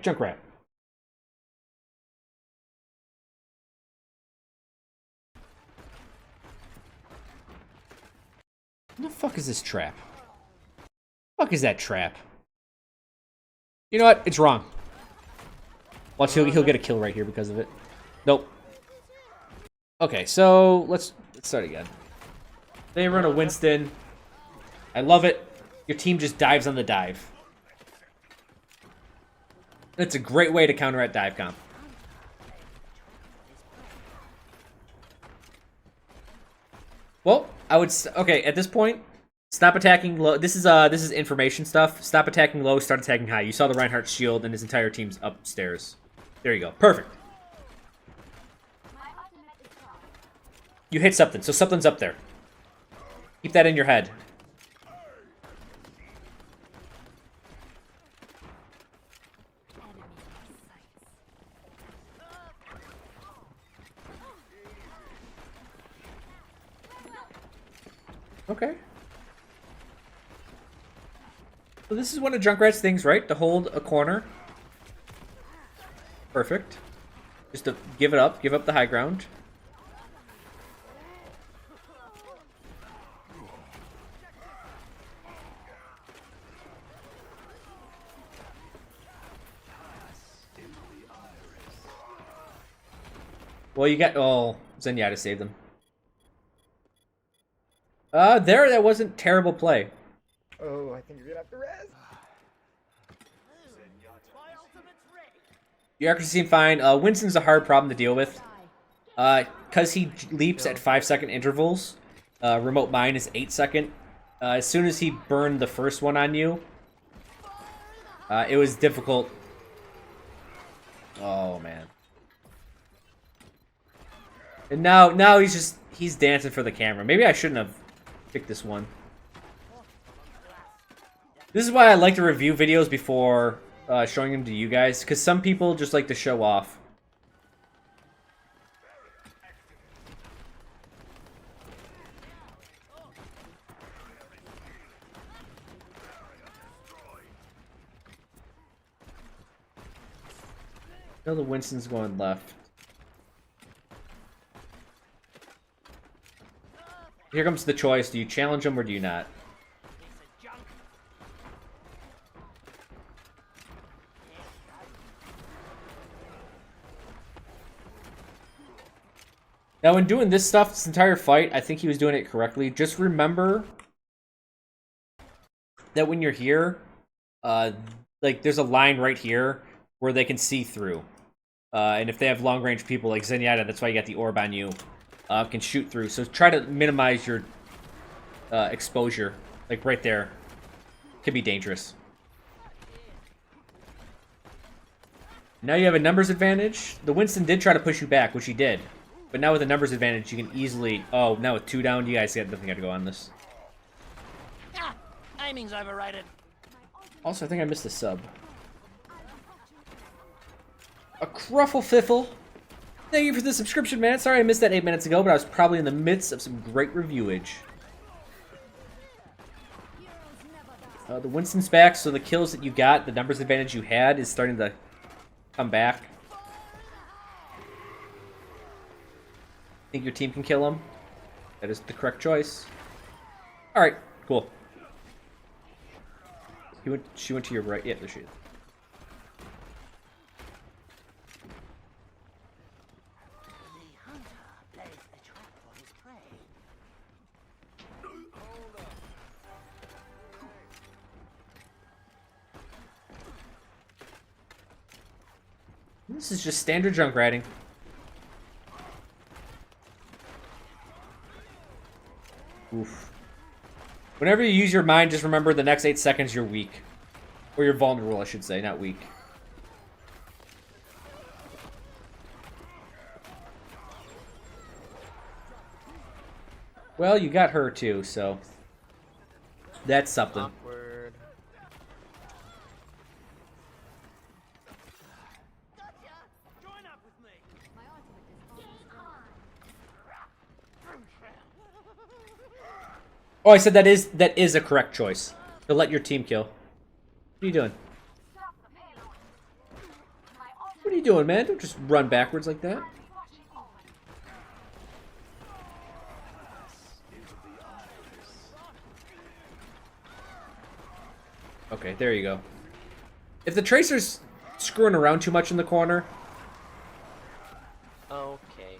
Alright, Junkrat. What the fuck is this trap? Fuck is that trap? You know what? It's wrong. Watch, he'll get a kill right here because of it. Nope. Okay, so let's start again. They run a Winston. I love it. Your team just dives on the dive. It's a great way to counter at dive comp. Well, I would okay at this point. Stop attacking low. This is information stuff. Stop attacking low. Start attacking high. You saw the Reinhardt's shield and his entire team's upstairs. There you go. Perfect. You hit something, so something's up there. Keep that in your head. Okay. So this is one of Junkrat's things, right? To hold a corner. Perfect. Just to give it up. Give up the high ground. Well, you got... Oh, Zenyatta saved them. That wasn't terrible play. Oh, I think you're gonna have to res. Your accuracy seemed fine. Winston's a hard problem to deal with. Because he leaps at 5-second intervals. Remote mine is 8-second. As soon as he burned the first one on you, it was difficult. Oh, man. And now he's dancing for the camera. Maybe I shouldn't have picked this one. This is why I like to review videos before showing them to you guys, because some people just like to show off. Now the Winston's going left. Here comes the choice. Do you challenge him or do you not? Now, when doing this stuff, this entire fight, I think he was doing it correctly. Just remember that when you're here, like, there's a line right here where they can see through. And if they have long-range people like Zenyatta, that's why you got the orb on you, can shoot through. So try to minimize your exposure. Like, right there. Could be dangerous. Now you have a numbers advantage. The Winston did try to push you back, which he did. But now with a numbers advantage, you can easily... Oh, now with 2 down, you guys definitely got to go on this. Ah, aiming's overrated. Also, I think I missed a sub. A Cruffle Fiffle. Thank you for the subscription, man. Sorry I missed that 8 minutes ago, but I was probably in the midst of some great reviewage. The Winston's back, so the kills that you got, the numbers advantage you had, is starting to come back. Think your team can kill him? That is the correct choice. Alright, cool. She went to your right. Yeah, there she is. This is just standard Junkratting. Oof. Whenever you use your mind, just remember the next 8 seconds you're weak. Or you're vulnerable, I should say, not weak. Well, you got her too, so... That's something. Awkward. Oh, I said that is a correct choice. To let your team kill. What are you doing? you doing, man? Don't just run backwards like that. Okay, there you go. If the Tracer's screwing around too much in the corner... Okay.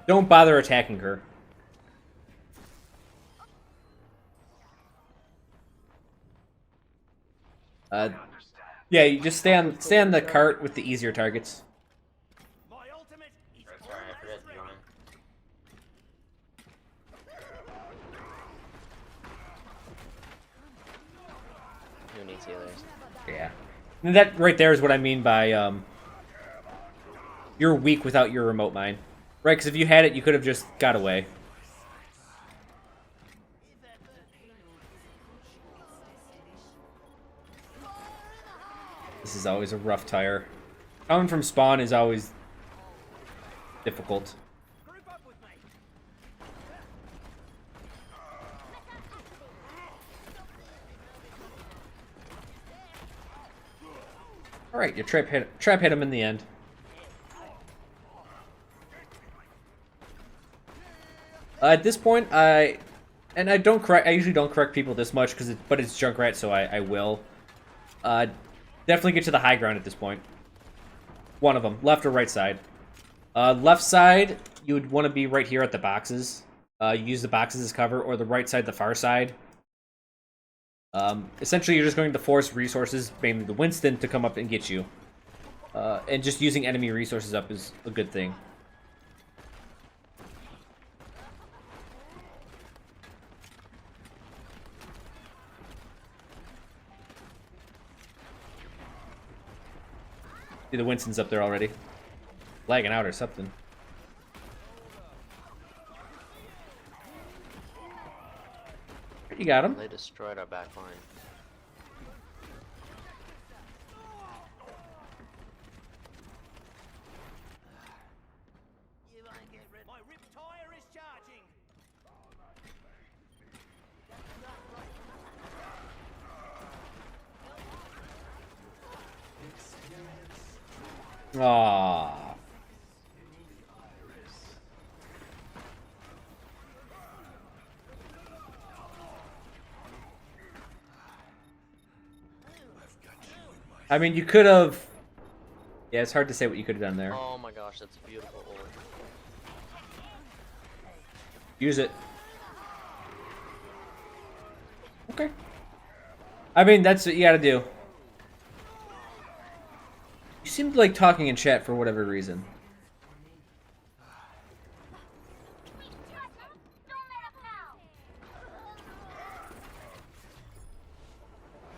Don't bother attacking her. Yeah, you just stay on the cart with the easier targets. My ultimate is Sorry, I forgot to join. Who needs healers? Yeah. And that right there is what I mean by, you're weak without your remote mine. Right, because if you had it, you could have just got away. This is always a rough tire. Coming from spawn is always difficult. group up with me. Alright, your trap hit him in the end. At this point, I usually don't correct people this much, but it's Junkrat, so I will. Definitely get to the high ground at this point. One of them, left or right side. Left side, you would want to be right here at the boxes. Use the boxes as cover, or the right side, the far side. Essentially, you're just going to force resources, mainly the Winston, to come up and get you. And just using enemy resources up is a good thing. See, the Winston's up there already. Lagging out or something. You got him. They destroyed our back line. You won't get rid. My rip tire is charging. Aww. I mean, you could have... Yeah, it's hard to say what you could have done there. Oh my gosh, that's a beautiful ult. Use it. Okay. I mean, that's what you gotta do. You seemed like talking in chat for whatever reason.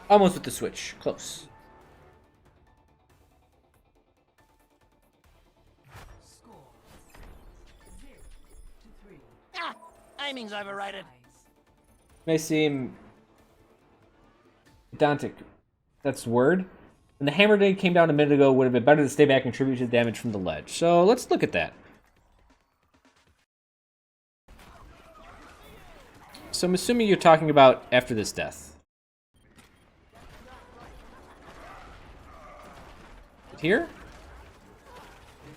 Almost with the switch. Close. Ah, aiming's overrated. May seem pedantic. That's the word. When the hammer grenade came down a minute ago, would have been better to stay back and contribute to the damage from the ledge. So let's look at that. So I'm assuming you're talking about after this death. Here?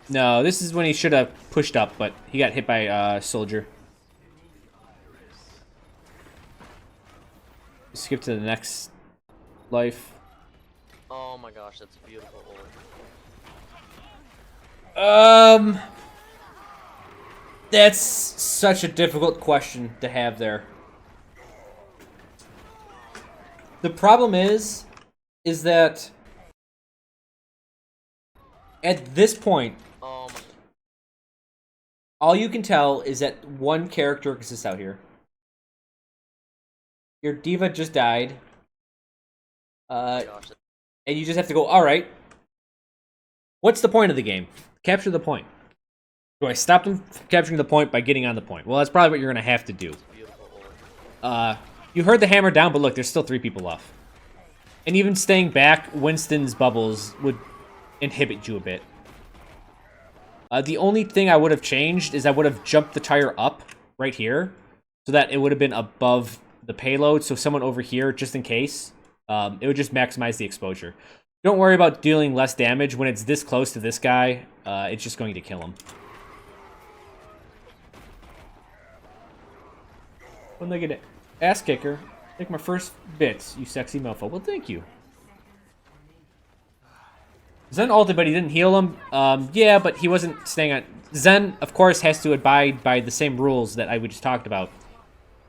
No, this is when he should have pushed up, but he got hit by a soldier. Skip to the next life. Oh my gosh, that's a beautiful ult. That's such a difficult question to have there. The problem is that at this point, all you can tell is that one character exists out here. Your diva just died. And you just have to go, alright. What's the point of the game? Capture the point. Do I stop them from capturing the point by getting on the point? Well, that's probably what you're going to have to do. You heard the hammer down, but look, there's still 3 people off. And even staying back, Winston's bubbles would inhibit you a bit. The only thing I would have changed is I would have jumped the tire up right here so that it would have been above the payload, so someone over here, just in case, it would just maximize the exposure. Don't worry about dealing less damage. When it's this close to this guy, it's just going to kill him. When they get an ass kicker, take my first bits, you sexy mofo. Well, thank you. Zen ulted, but he didn't heal him. Yeah, but he wasn't staying on... Zen, of course, has to abide by the same rules that we just talked about.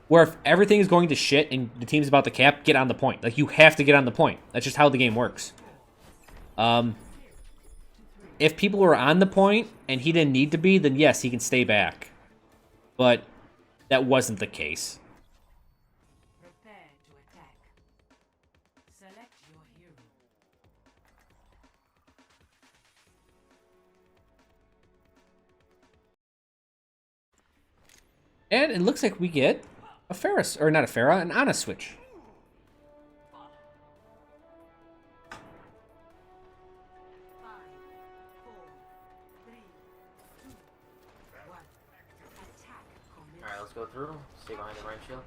Where if everything is going to shit and the team's about to cap, get on the point. Like, you have to get on the point. That's just how the game works. If people were on the point and he didn't need to be, then yes, he can stay back. But that wasn't the case. Prepare to attack. Select your hero. And it looks like we get a Pharah, or not a Pharah, an Ana switch. Alright, let's go through. Stay behind the right shield.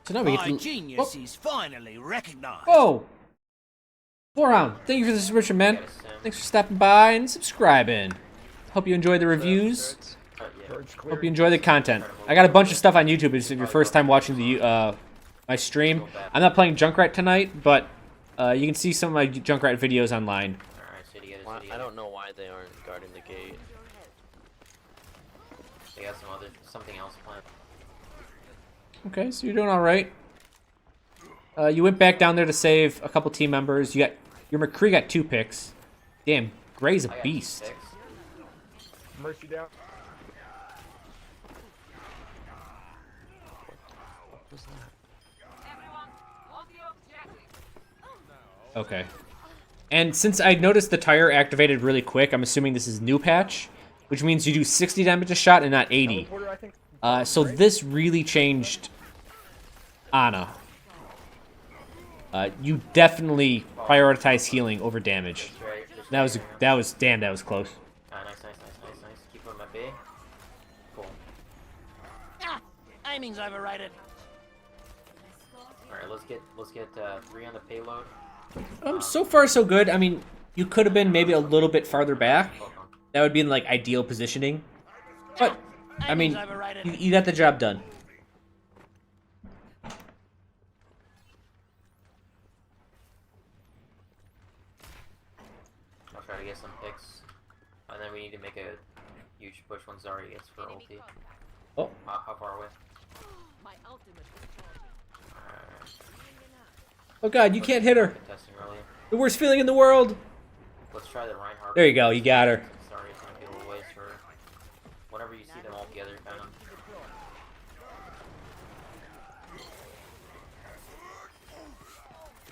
So now we My get to... genius is finally recognized. Whoa! Forehound, thank you for the subscription, man. Thanks for stopping by and subscribing. Hope you enjoy the reviews. Purge clear. Hope you enjoy the content. I got a bunch of stuff on YouTube. It's your first time watching the my stream. I'm not playing Junkrat tonight, but you can see some of my Junkrat videos online. Alright, city get it, city I don't know why they aren't guarding the gate. They got something else planned. Okay, so you're doing all right. You went back down there to save a couple team members. You got your McCree got 2 picks. Damn, Gray's a beast. Mercy down. Okay. And since I noticed the tire activated really quick, I'm assuming this is new patch, which means you do 60 damage a shot and not 80. Teleporter, I think. So this really changed Ana. You definitely prioritize healing over damage. That was damn, that was close. Nice. Keep him at bay. Cool. Ah, aiming's overrated. Alright, let's get 3 on the payload. So far so good. I mean, you could have been maybe a little bit farther back. That would be in like ideal positioning. But I mean, you got the job done. I'll try to get some picks. And then we need to make a huge push once Zarya gets for ulti. Oh. How far away? My ultimate is charging. Oh god, you can't hit her. Testing earlier. The worst feeling in the world. Let's try the Reinhardt. There you go, you got her. Sorry, it's gonna be a little ways for whenever you see them all together, kind of.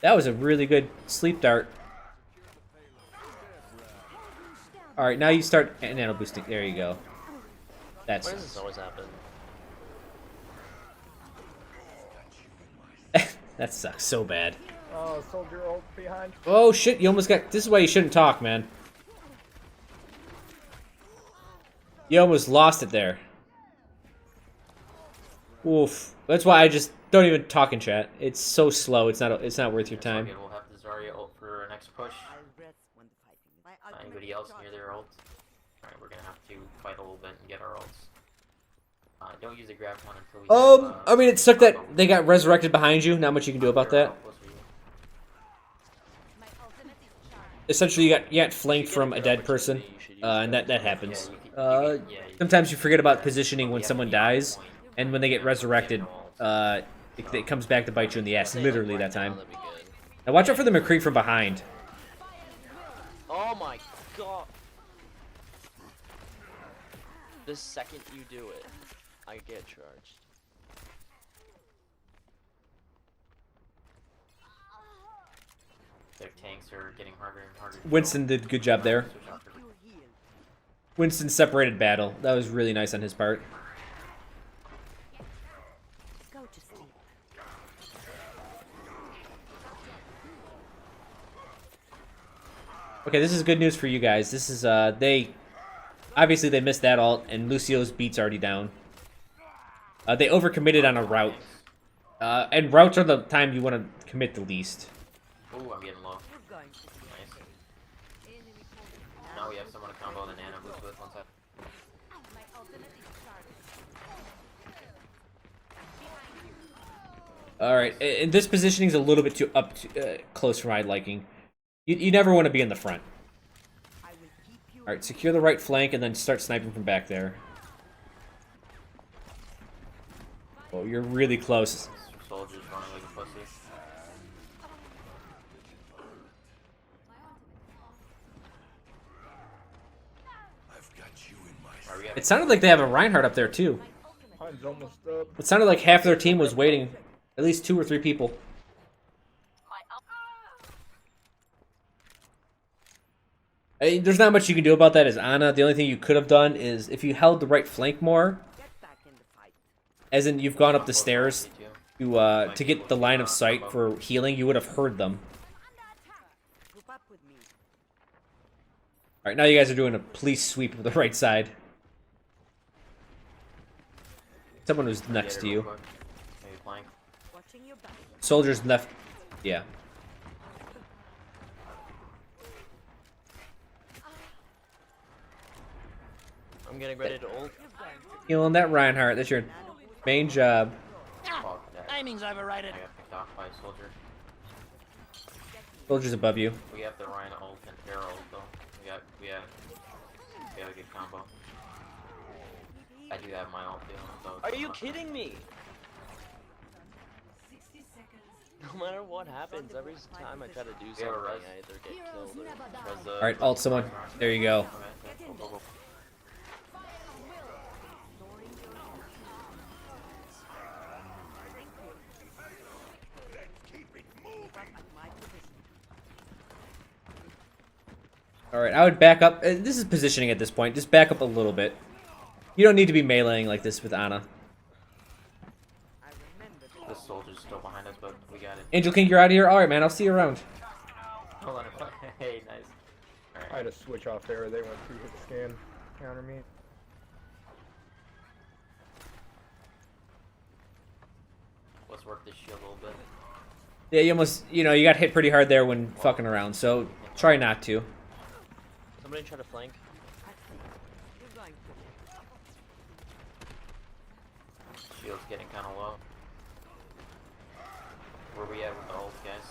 That was a really good sleep dart. Alright, now you start nano boosting. There you go. That's Why does this always happen? that sucks so bad. Oh, soldier ult behind. Oh shit, you almost got... This is why you shouldn't talk, man. You almost lost it there. Oof. That's why I just don't even talk in chat. It's so slow, it's not worth your time. We'll have the Zarya ult for our next push. Anybody else near their ult? Alright, we're gonna have to fight a little bit and get our ults. Don't use the grab one until we I mean, it sucked that they got resurrected behind you. Not much you can do about that. Essentially, you got flanked from a dead person, and that happens. Sometimes you forget about positioning when someone dies, and when they get resurrected, it comes back to bite you in the ass, literally that time. Now watch out for the McCree from behind. Oh my god! The second you do it, I get charged. Their tanks are getting harder and harder. Winston did a good job there. Winston separated battle. That was really nice on his part. Go to sleep. Okay, this is good news for you guys. This is, obviously they missed that ult, and Lucio's beat's already down. They overcommitted on a route. And routes are the time you want to commit the least. Ooh, I'm getting low. You're going to see. Nice. Now we have someone to combo the nano boost with one side. My ultimate is charged. Alright, and this positioning is a little bit too close for my liking. You never want to be in the front. I will keep you. Alright, secure the right flank and then start sniping from back there. Oh, you're really close. Soldiers running like a pussy. Alright, we have It sounded like they have a Reinhardt up there too. Mine's almost up. It sounded like half their team was waiting. At least 2 or 3 people. There's not much you can do about that as Ana. The only thing you could have done is if you held the right flank more, Get back in the fight. as in you've gone up the stairs to get the line of sight for healing, you would have heard them. Group up with me. Alright, now you guys are doing a police sweep of the right side. Someone who's next to you. Maybe flank. Watching your back. Soldiers left. Yeah. I'm getting ready to ult. Healing that Reinhardt. That's your main job. Fuck that. Aiming's overrated. I got picked off by a soldier. Soldiers above you. We have the Ryan ult and Chro ult though. We have a good combo. I do have my ult too. So Are you kidding me? 60 seconds. No matter what happens, every time I try to do something, have a res? I either get killed or... Does the- Alright, ult someone. There you go. Okay, go, go, go. Alright, I would back up. This is positioning at this point. Just back up a little bit. You don't need to be meleeing like this with Ana. I remember. This soldier's still behind us, but we got it. Angel King, you're out of here? Alright, man. I'll see you around. Hold on. Hey, nice. I Alright. had a switch off there. They went 2-hit scan. Counter me. Let's work this shield a little bit. Yeah, you almost, you got hit pretty hard there when fucking around, so try not to. Somebody try to flank. You're going to. Shield's getting kind of low. Where we at with the ult, guys?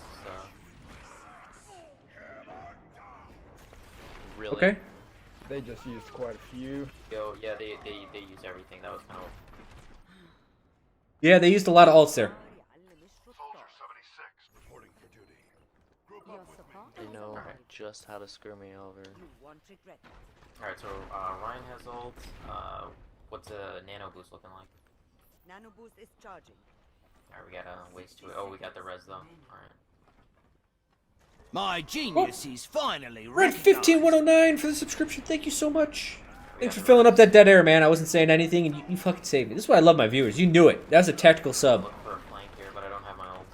Really? Okay. They just used quite a few. Yo, yeah, they use everything. That was kind of. Yeah, they used a lot of ults there. They know just how to screw me over. You won't regret it. Alright, so Ryan has ult. What's a nano boost looking like? Nano boost is charging. Alright, we gotta waste to it. Oh, we got the res though. Alright. My genius is finally Red recognized. 15109 for the subscription. Thank you so much. Thanks for filling up that dead air, man. I wasn't saying anything, and you fucking saved me. This is why I love my viewers. You knew it. That was a tactical sub. Look for a flank here, but I don't have my ult.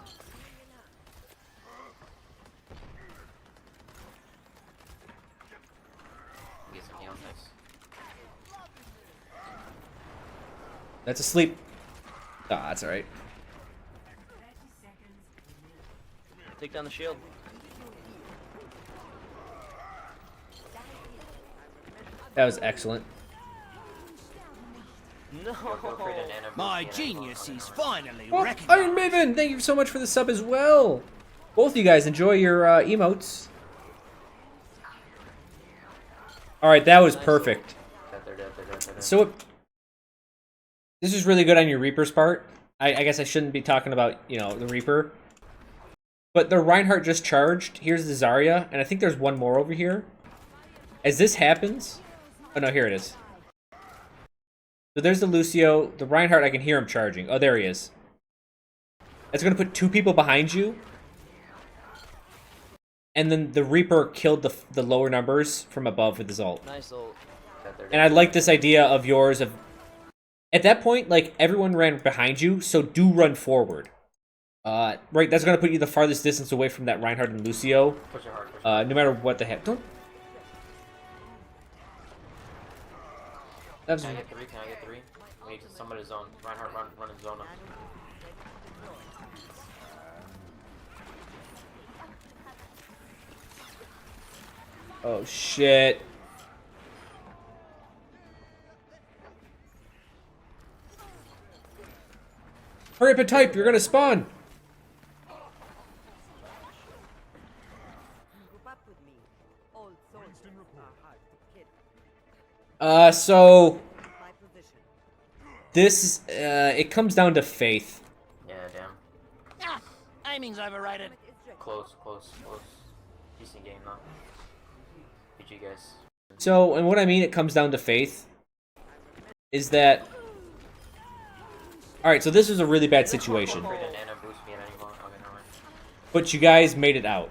Get some heals, nice. That's asleep. Ah, that's alright. 30 seconds. Take down the shield. That was excellent. No. Go for the nano boost, My yeah, genius go is for it. finally Oh, recognized. Iron Maven, thank you so much for the sub as well. Both of you guys enjoy your emotes. Alright, that was perfect. They're dead. So, this is really good on your Reaper's part. I guess I shouldn't be talking about, the Reaper. But the Reinhardt just charged. Here's the Zarya, and I think there's one more over here. As this happens... Oh, no, here it is. So there's the Lucio. The Reinhardt, I can hear him charging. Oh, there he is. That's going to put 2 people behind you. And then the Reaper killed the lower numbers from above with his ult. Nice ult. And I like this idea of yours of... At that point, like, everyone ran behind you, so do run forward. Right, that's going to put you the farthest distance away from that Reinhardt and Lucio. Push it hard, push it hard. No matter what the heck. Don't... That was... Can I get 3? Can I get 3? We need somebody to zone. Reinhardt, run in zone. Oh shit. Hurry up and type, you're gonna spawn. Group up with me. Old soldiers are hard to kill. So My position. this it comes down to faith. Yeah, damn. Ah, aiming's overrated. Ultimate is ready. Close. Decent game though. GG guys. So, and what I mean it comes down to faith is that alright, so this was a really bad situation. Create a nano boost me at any moment. Okay, never mind. But you guys made it out.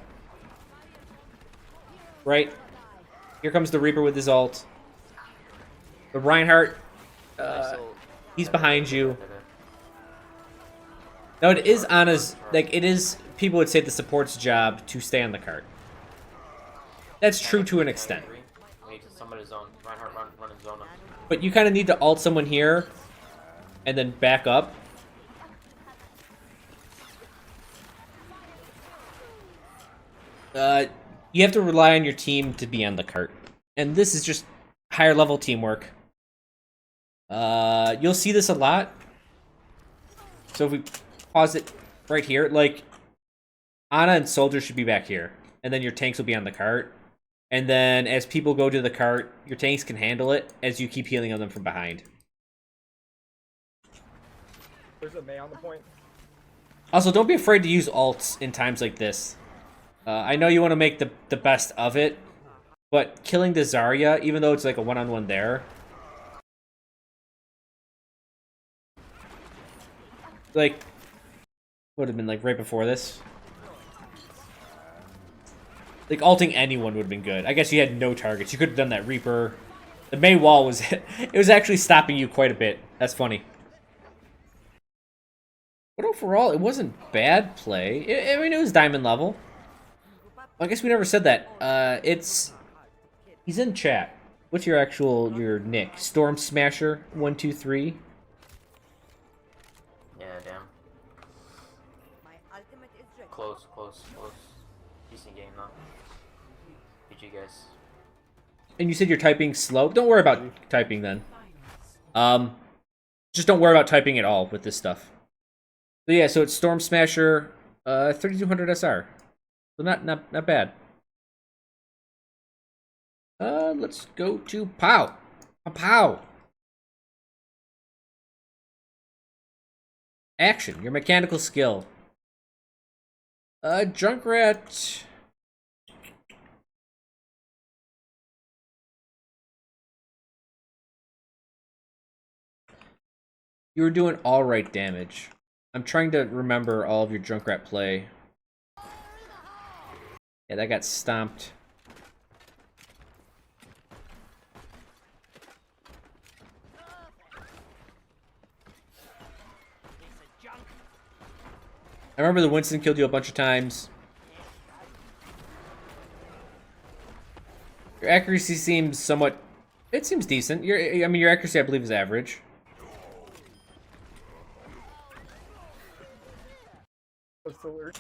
Right? Here comes the Reaper with his ult. The Reinhardt, Nice ult. he's behind you. Now it is Anna's, like, it is, people would say the support's job to stay on the cart. That's true to an extent. We need somebody to zone. Reinhardt, run in zone. But you kind of need to ult someone here and then back up. You have to rely on your team to be on the cart. And this is just higher level teamwork. You'll see this a lot. So if we pause it right here, like, Ana and Soldier should be back here. And then your tanks will be on the cart. And then as people go to the cart, your tanks can handle it as you keep healing on them from behind. There's a May on the point. Also, don't be afraid to use ults in times like this. I know you want to make the best of it, but killing the Zarya, even though it's like a one-on-one there, like, would have been like right before this. Like, ulting anyone would have been good. I guess you had no targets. You could have done that Reaper. The Mei wall was it was actually stopping you quite a bit. That's funny. But overall, it wasn't bad play. I mean, it was diamond level. I guess we never said that. He's in chat. What's your nick? Stormsmasher 123. Yeah, damn. My ultimate is ready. Close. Decent game though. GG guys. And you said you're typing slow. Don't worry about typing then. Just don't worry about typing at all with this stuff. So yeah, so it's Stormsmasher 3200 SR. So not bad. Let's go to Pow. Pow. Action, your mechanical skill. Junkrat. You were doing alright damage. I'm trying to remember all of your Junkrat play. Yeah, that got stomped. I remember the Winston killed you a bunch of times. Your accuracy seems somewhat... It seems decent. Your accuracy, I believe, is average. What's the word?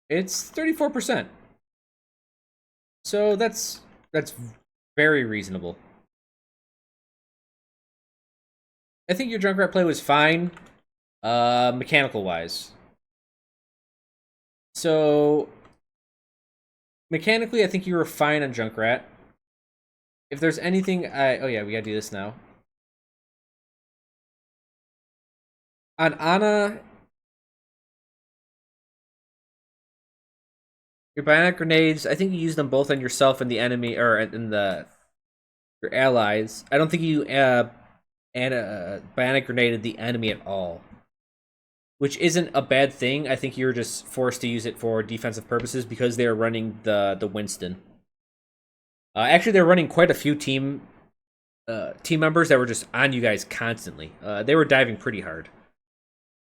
It's 34%. So that's very reasonable. I think your Junkrat play was fine, mechanical-wise. So, mechanically, I think you were fine on Junkrat. If there's anything, oh yeah, we gotta do this now. On Ana, your bionic grenades, I think you used them both on yourself and the enemy, or in your allies. I don't think you bionic grenaded the enemy at all, which isn't a bad thing. I think you were just forced to use it for defensive purposes because they were running the Winston. Actually, they're running quite a few team members that were just on you guys constantly. They were diving pretty hard,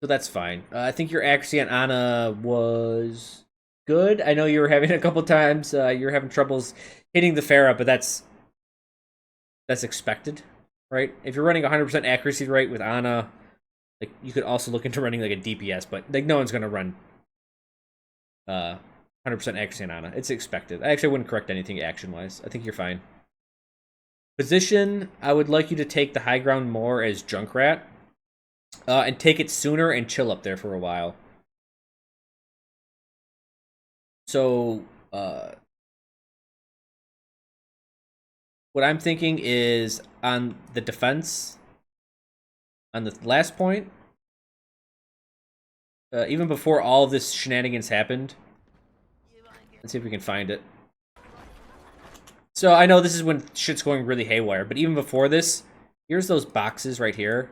so that's fine. I think your accuracy on Ana was good. I know you were having a couple times. You were having troubles hitting the Pharah, but that's expected right? If you're running 100% accuracy rate with Ana, like you could also look into running like a DPS, but like no one's gonna run 100% accuracy on Ana. It's expected. I actually wouldn't correct anything action-wise. I think you're fine. Position, I would like you to take the high ground more as Junkrat, and take it sooner and chill up there for a while. So, what I'm thinking is on the defense, on the last point, even before all of this shenanigans happened, let's see if we can find it. So I know this is when shit's going really haywire, but even before this, here's those boxes right here.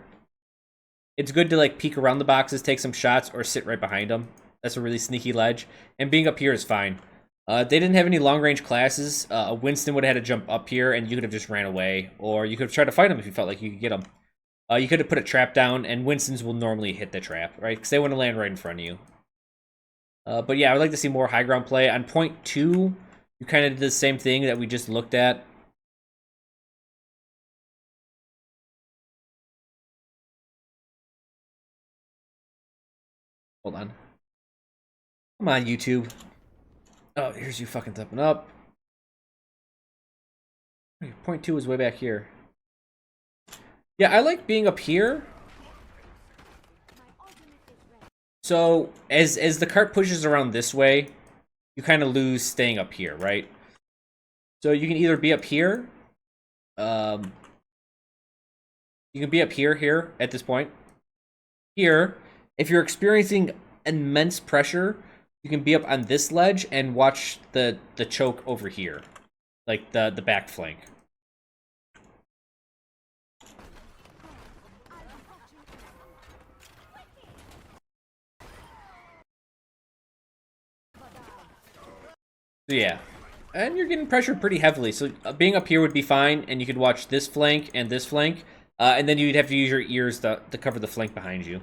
It's good to like peek around the boxes, take some shots, or sit right behind them. That's a really sneaky ledge. And being up here is fine. They didn't have any long-range classes. Winston would have had to jump up here, and you could have just ran away. Or you could have tried to fight him if you felt like you could get him. You could have put a trap down, and Winston's will normally hit the trap, right? Because they want to land right in front of you. But yeah, I would like to see more high ground play. On point 2, you kind of did the same thing that we just looked at. Hold on. Come on, YouTube. Oh, here's you fucking thumping up. Point 2 is way back here. Yeah, I like being up here. So, as the cart pushes around this way, you kind of lose staying up here, right? So you can either be up here. You can be up here, at this point. Here, if you're experiencing immense pressure, you can be up on this ledge and watch the choke over here. Like the back flank. So yeah, and you're getting pressured pretty heavily. So being up here would be fine, and you could watch this flank, and then you'd have to use your ears to cover the flank behind you.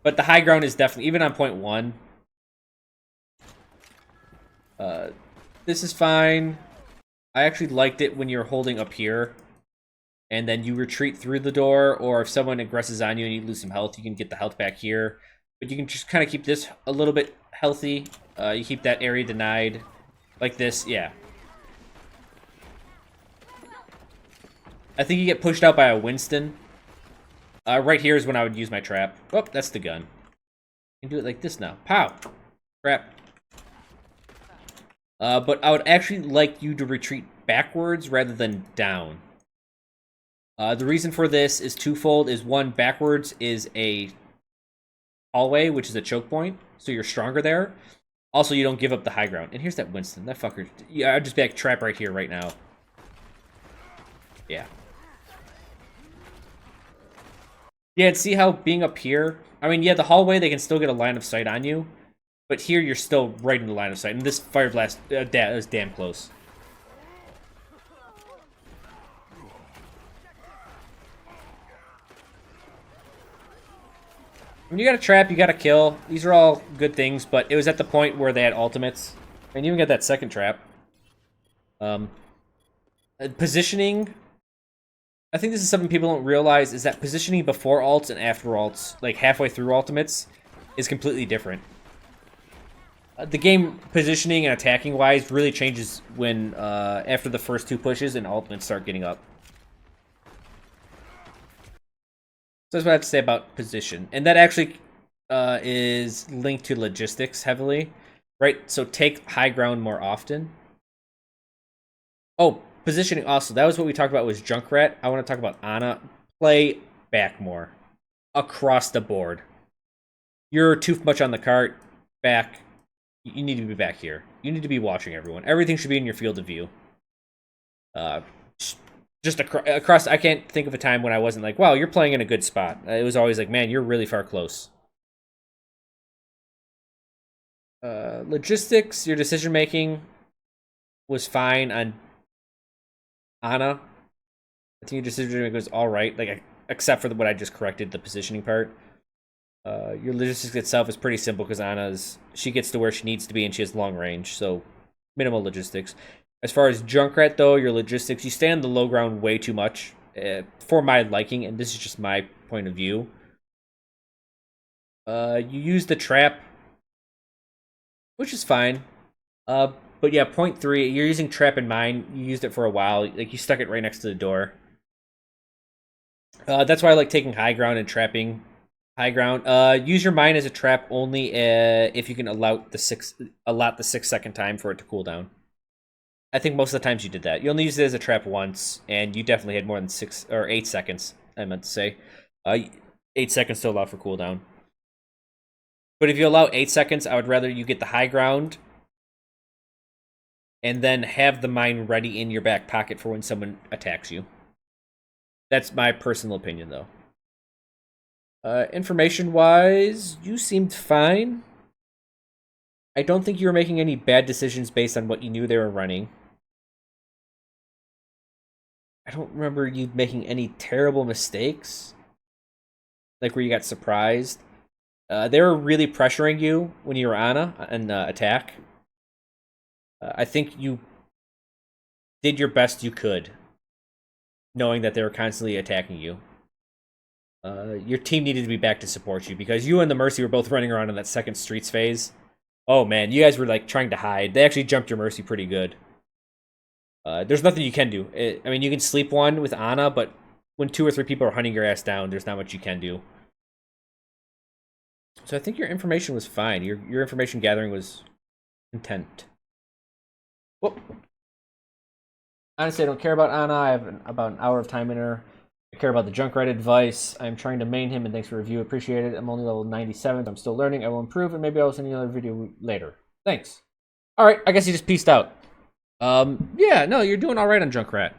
But the high ground is definitely, even on point 1, this is fine. I actually liked it when you're holding up here, and then you retreat through the door, or if someone aggresses on you and you lose some health, you can get the health back here. But you can just kind of keep this a little bit healthy. You keep that area denied, like this, yeah. I think you get pushed out by a Winston. Right here is when I would use my trap. Oh, that's the gun. You can do it like this now. Pow! Crap. But I would actually like you to retreat backwards rather than down. The reason for this is twofold. Is one, backwards is a hallway, which is a choke point, so you're stronger there. Also, you don't give up the high ground. And here's that Winston. That fucker. Yeah, I'd just be like, trap right here, right now. Yeah. Yeah, and see how being up here... I mean, yeah, the hallway, they can still get a line of sight on you. But here, you're still right in the line of sight. And this fire blast is damn close. When you got a trap, you got a kill. These are all good things, but it was at the point where they had ultimates. And you even got that second trap. Positioning... I think this is something people don't realize, is that positioning before ults and after ults, like halfway through ultimates, is completely different. The game positioning and attacking wise really changes when after the first 2 pushes and ultimates start getting up. So that's what I have to say about position. And that actually is linked to logistics heavily, right? So take high ground more often. Oh, positioning also. That was what we talked about was Junkrat. I want to talk about Ana. Play back more. Across the board. You're too much on the cart. Back. You need to be back here. You need to be watching everyone. Everything should be in your field of view. Just across... I can't think of a time when I wasn't like, wow, you're playing in a good spot. It was always like, man, you're really far close. Logistics, your decision-making was fine on Ana. I think your decision-making was alright, like, except for what I just corrected, the positioning part. Your logistics itself is pretty simple because she gets to where she needs to be and she has long range, so minimal logistics. As far as Junkrat, though, your logistics, you stay on the low ground way too much for my liking, and this is just my point of view. You use the trap, which is fine. But yeah, point 3, you're using trap in mine. You used it for a while. Like, you stuck it right next to the door. That's why I like taking high ground and trapping high ground. Use your mine as a trap only if you can allot the 6-second time for it to cool down. I think most of the times you did that. You only used it as a trap once, and you definitely had more than 6 or 8 seconds. I meant to say, 8 seconds to allow for cooldown. But if you allow 8 seconds, I would rather you get the high ground, and then have the mine ready in your back pocket for when someone attacks you. That's my personal opinion, though. Information-wise, you seemed fine. I don't think you were making any bad decisions based on what you knew they were running. I don't remember you making any terrible mistakes, like where you got surprised. They were really pressuring you when you were on an attack. I think you did your best you could, knowing that they were constantly attacking you. Your team needed to be back to support you, because you and the Mercy were both running around in that second Streets phase. Oh man, you guys were like trying to hide. They actually jumped your Mercy pretty good. There's nothing you can do. I mean, you can sleep one with Ana, but when 2 or 3 people are hunting your ass down, there's not much you can do. So I think your information was fine. Your information gathering was content. Whoop. Honestly, I don't care about Ana. I have about an hour of time in her. I care about the Junkrat advice. I'm trying to main him, and thanks for the review. Appreciate it. I'm only level 97. So I'm still learning. I will improve, and maybe I'll send you another video later. Thanks. Alright, I guess he just peaced out. Yeah, no, you're doing alright on Junkrat.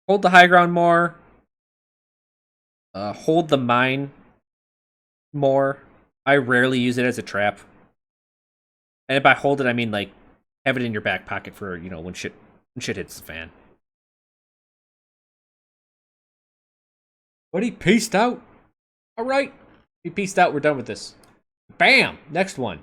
Hold the high ground more. Hold the mine more. I rarely use it as a trap. And by hold it, I mean, like, have it in your back pocket for, you know, when shit hits the fan. But he peaced out. Alright. He peaced out. We're done with this. Bam! Next one.